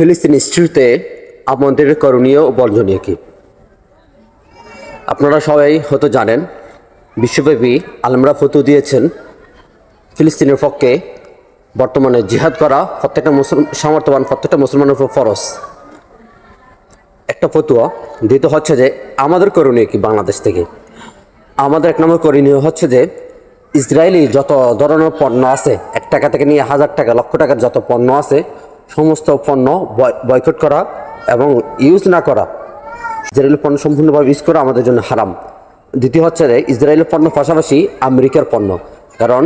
ফিলিস্তিন ইস্যুতে আমাদের করণীয় ও বর্জনীয় কি? আপনারা সবাই হয়তো জানেন, বিশ্বব্যাপী আলেমরা ফতোয়া দিয়েছেন ফিলিস্তিনের পক্ষে বর্তমানে জিহাদ করা প্রত্যেকটা সামর্থ্যবান প্রত্যেকটা মুসলমানের উপর ফরজ। একটা ফতোয়া। দ্বিতীয় হচ্ছে যে আমাদের করণীয় কি বাংলাদেশ থেকে? আমাদের এক নম্বর করণীয় হচ্ছে যে ইসরায়েলি যত ধরনের পণ্য আছে, 1 টাকা থেকে নিয়ে 1000 টাকা লক্ষ টাকার যত পণ্য আছে, সমস্ত পণ্য বয়কট করা এবং ইউজ না করা, ইসরায়েলি পণ্য সম্পূর্ণভাবে ইউজ করা আমাদের জন্য হারাম। দ্বিতীয় হচ্ছে যে ইসরায়েলের পণ্য পাশাপাশি আমেরিকার পণ্য, কারণ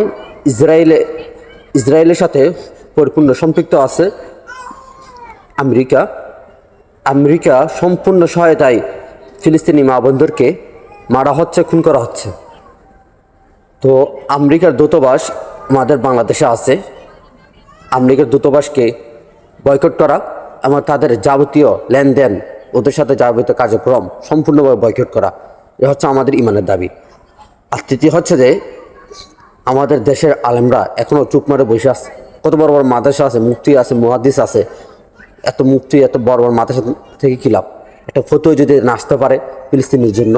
ইসরায়েলের সাথে পরিপূর্ণ সম্পৃক্ত আছে আমেরিকা সম্পূর্ণ সহায়তায় ফিলিস্তিনি মা বোনদেরকে মারা হচ্ছে, খুন করা হচ্ছে। তো আমেরিকার দূতাবাস আমাদের বাংলাদেশে আছে, আমেরিকার দূতাবাসকে বয়কট করা এবং তাদের যাবতীয় লেনদেন, ওদের সাথে যাবতীয় কার্যক্রম সম্পূর্ণভাবে বয়কট করা, এ হচ্ছে আমাদের ইমানের দাবি। আর তৃতীয় হচ্ছে যে আমাদের দেশের আলেমরা এখনও চুপ মারে বসে আছে। কত বড় বড় মাদ্রাসা আছে, মুফতি আছে, মুহাদ্দিস আছে, এত মুফতি এত বড় বড় মাদ্রাসা থেকে কী লাভ? একটা ফতোয়া যদি না আসতে পারে ফিলিস্তিনের জন্য,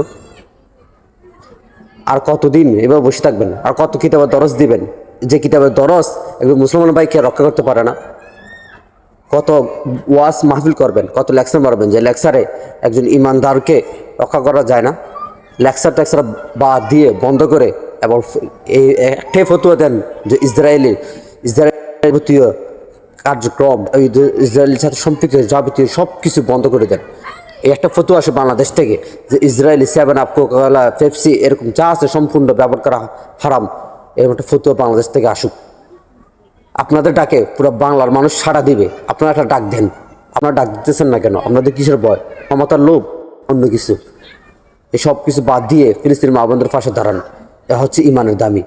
আর কতদিন এবার বসে থাকবেন? আর কত কিতাবের দরস দিবেন? যে কিতাবের দরস একজন মুসলমান ভাইকে রক্ষা করতে পারে না। কত ওয়াজ মাহফিল করবেন, কত লেকচার মারবেন, যে লেকচারে একজন ইমানদারকে রক্ষা করা যায় না? লেকচার টেকচার বাদ দিয়ে বন্ধ করে এবং এই একটাই ফতোয়া দেন যে ইসরায়েলের যাবতীয় কার্যক্রম, ইসরায়েলের সাথে সম্পৃক্ত যাবতীয় সব কিছু বন্ধ করে দেন। এই একটা ফতোয়া আসে বাংলাদেশ থেকে যে ইসরায়েলি 7 আপ, কোকাকোলা, পেপসি এরকম যা আছে সম্পূর্ণ ব্যবহার করা হারাম। এরকম একটা ফতোয়া বাংলাদেশ থেকে আসুক। আপনাদের ডাকে পুরো বাংলার মানুষ সাড়া দিবে। আপনারা একটা ডাক দেন। আপনারা ডাক দিতেছেন না কেন? আপনাদের কিসের ভয়? ক্ষমতার লোভ, অন্য কিছু? এই সব কিছু বাদ দিয়ে ফিলিস্তিনি মা বোনদের পাশে দাঁড়ান। এ হচ্ছে ইমানের দামি।